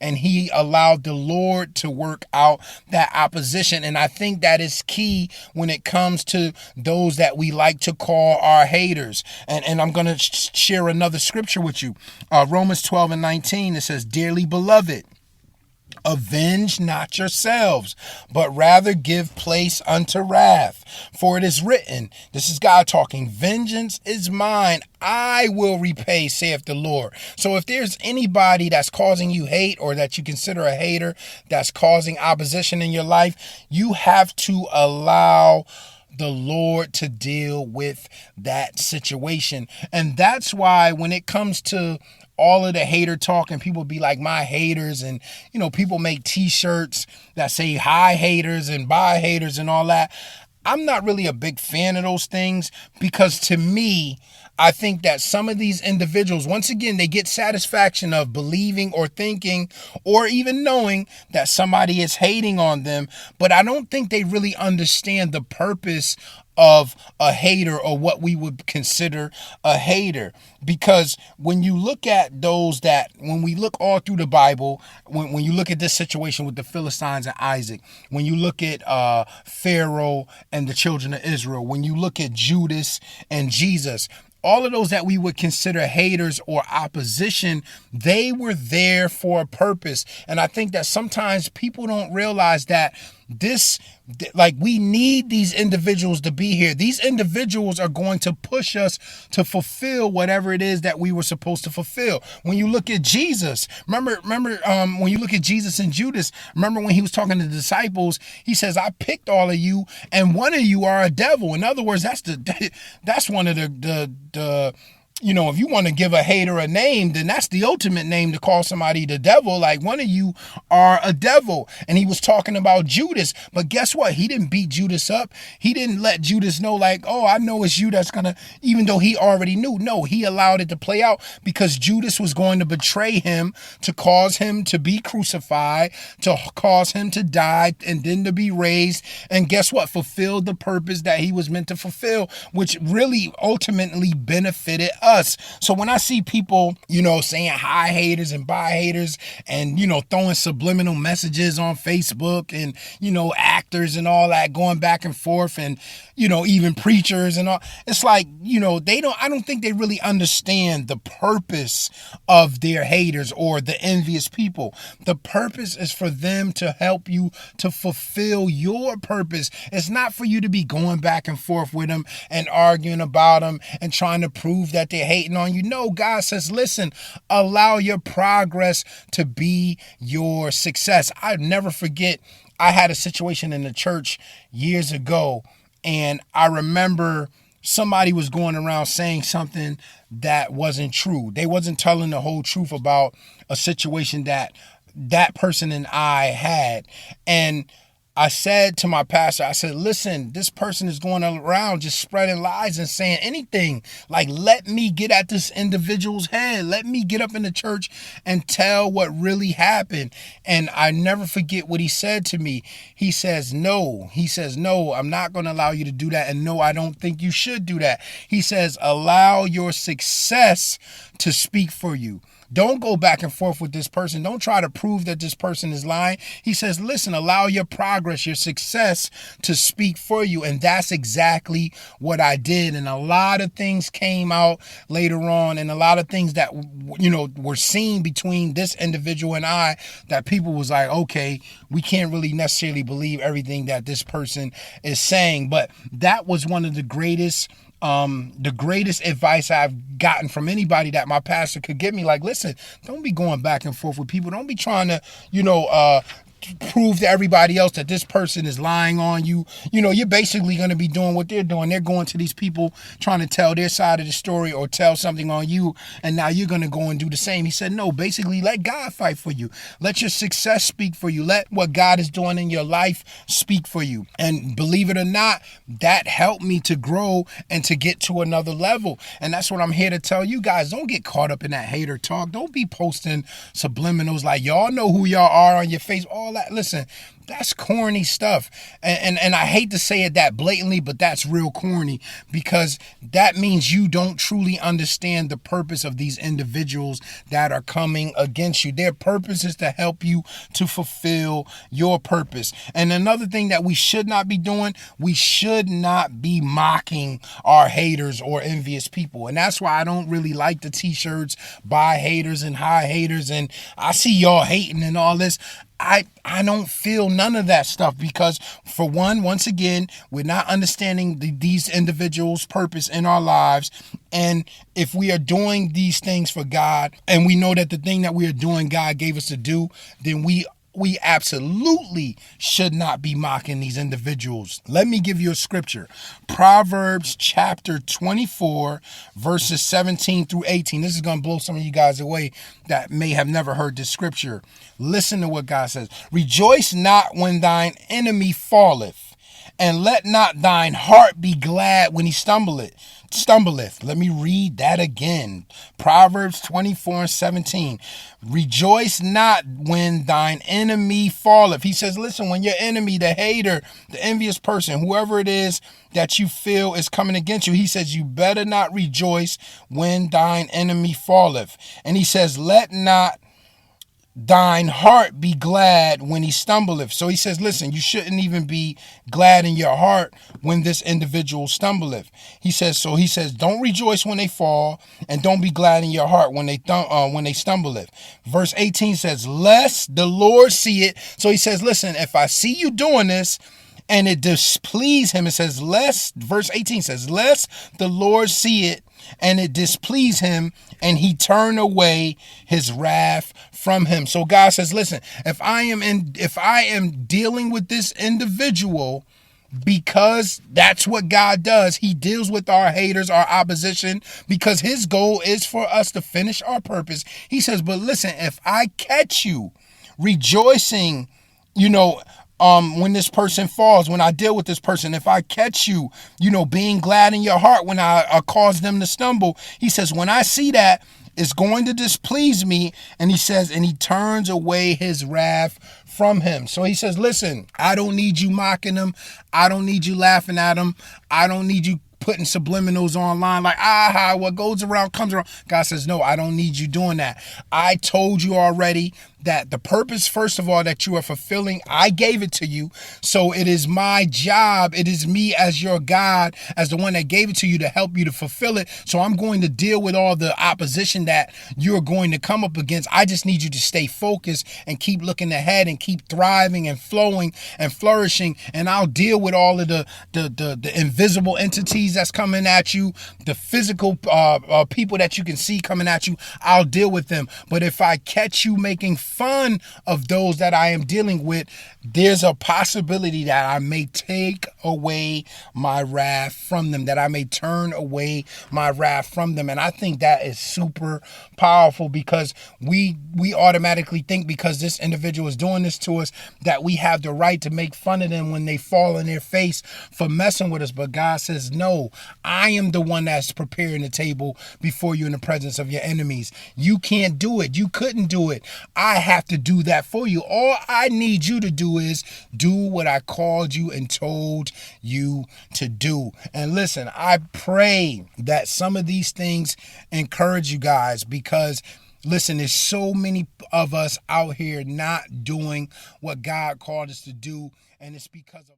and he allowed the Lord to work out that opposition. And I think that is key when it comes to those that we like to call our haters. And I'm going to share another scripture with you. Romans 12:19, it says, "Dearly beloved, avenge not yourselves, but rather give place unto wrath. For it is written," this is God talking, "Vengeance is mine, I will repay, saith the Lord." So if there's anybody that's causing you hate, or that you consider a hater, that's causing opposition in your life, you have to allow the Lord to deal with that situation. And that's why when it comes to all of the hater talk, and people be like, my haters, and people make t-shirts that say hi haters and bye haters and all that. I'm not really a big fan of those things, because to me, I think that some of these individuals, once again, they get satisfaction of believing or thinking or even knowing that somebody is hating on them, but I don't think they really understand the purpose of a hater, or what we would consider a hater. Because when you look at those when we look all through the Bible, when you look at this situation with the Philistines and Isaac, when you look at Pharaoh and the children of Israel, when you look at Judas and Jesus, all of those that we would consider haters or opposition, they were there for a purpose. And I think that sometimes people don't realize that we need these individuals to be here. These individuals are going to push us to fulfill whatever it is that we were supposed to fulfill. When you look at Jesus, remember when you look at Jesus and Judas, remember when he was talking to the disciples, he says, "I picked all of you, and one of you are a devil." In other words, that's one of the if you want to give a hater a name, then that's the ultimate name to call somebody the devil. Like, one of you are a devil. And he was talking about Judas. But guess what? He didn't beat Judas up. He didn't let Judas know, like, oh, I know it's you that's going to, even though he already knew. No, he allowed it to play out, because Judas was going to betray him, to cause him to be crucified, to cause him to die, and then to be raised. And guess what? Fulfilled the purpose that he was meant to fulfill, which really ultimately benefited us. So when I see people, saying hi haters and bye haters, and, throwing subliminal messages on Facebook, and, actors and all that going back and forth, and, even preachers and all, it's like, I don't think they really understand the purpose of their haters or the envious people. The purpose is for them to help you to fulfill your purpose. It's not for you to be going back and forth with them and arguing about them and trying to prove that they're hating on you. No, God says, listen, allow your progress to be your success. I never forget, I had a situation in the church years ago, and I remember somebody was going around saying something that wasn't true. They wasn't telling the whole truth about a situation that person and I had. And I said to my pastor, I said, listen, this person is going around just spreading lies and saying anything. Like, let me get at this individual's head. Let me get up in the church and tell what really happened. And I never forget what he said to me. He says, no, I'm not going to allow you to do that. And no, I don't think you should do that. He says, allow your success to speak for you. Don't go back and forth with this person. Don't try to prove that this person is lying. He says, listen, allow your progress, your success to speak for you. And that's exactly what I did. And a lot of things came out later on, and a lot of things that, were seen between this individual and I, that people was like, okay, we can't really necessarily believe everything that this person is saying. But that was one of the greatest advice I've gotten from anybody that my pastor could give me. Like, listen, don't be going back and forth with people. Don't be trying to, prove to everybody else that this person is lying on you. You're basically going to be doing what they're doing. They're going to these people trying to tell their side of the story or tell something on you, and now you're going to go and do the same. He said, no, basically let God fight for you. Let your success speak for you. Let what God is doing in your life speak for you. And believe it or not, that helped me to grow and to get to another level. And that's what I'm here to tell you guys. Don't get caught up in that hater talk. Don't be posting subliminals like, y'all know who y'all are on your face. All that. Listen, That's corny stuff. And I hate to say it that blatantly, but that's real corny, because that means you don't truly understand the purpose of these individuals that are coming against you. Their purpose is to help you to fulfill your purpose. And another thing that we should not be doing, we should not be mocking our haters or envious people. And that's why I don't really like the t-shirts by haters and high haters. And I see y'all hating and all this. I don't feel none of that stuff, because for one, once again, we're not understanding these individuals' purpose in our lives. And if we are doing these things for God, and we know that the thing that we are doing, God gave us to do, then we absolutely should not be mocking these individuals. Let me give you a scripture. Proverbs chapter 24, verses 17 through 18. This is going to blow some of you guys away that may have never heard this scripture. Listen to what God says. Rejoice not when thine enemy falleth, and let not thine heart be glad when he stumbleth. Let me read that again. Proverbs 24 and 17. Rejoice not when thine enemy falleth. He says, listen, when your enemy, the hater, the envious person, whoever it is that you feel is coming against you, he says, you better not rejoice when thine enemy falleth. And he says, let not thine heart be glad when he stumbleth. So he says, listen, you shouldn't even be glad in your heart when this individual stumbleth. He says, don't rejoice when they fall, and don't be glad in your heart when they stumbleth. Verse 18 says, lest the Lord see it. So he says, listen, if I see you doing this and it displease him, it says, verse 18 says, lest the Lord see it and it displease him, and he turn away his wrath from him. So God says, listen, if I am dealing with this individual, because that's what God does. He deals with our haters, our opposition, because his goal is for us to finish our purpose. He says, but listen, if I catch you rejoicing, when this person falls, when I deal with this person, if I catch you, being glad in your heart when I cause them to stumble, he says, when I see that, it's going to displease me. And he says, and he turns away his wrath from him. So he says, listen, I don't need you mocking him. I don't need you laughing at him. I don't need you putting subliminals online like, what goes around comes around. God says, no, I don't need you doing that. I told you already that the purpose, first of all, that you are fulfilling, I gave it to you. So it is my job. It is me as your God, as the one that gave it to you, to help you to fulfill it. So I'm going to deal with all the opposition that you're going to come up against. I just need you to stay focused and keep looking ahead and keep thriving and flowing and flourishing. And I'll deal with all of the invisible entities that's coming at you, the physical people that you can see coming at you. I'll deal with them. But if I catch you making fun of those that I am dealing with, there's a possibility that I may take away my wrath from them, that I may turn away my wrath from them. And I think that is super powerful, because we automatically think, because this individual is doing this to us, that we have the right to make fun of them when they fall in their face for messing with us. But God says, no, I am the one that's preparing the table before you in the presence of your enemies. You can't do it. You couldn't do it. I have to do that for you. All I need you to do is do what I called you and told you to do. And listen, I pray that some of these things encourage you guys, because listen, there's so many of us out here not doing what God called us to do, and it's because of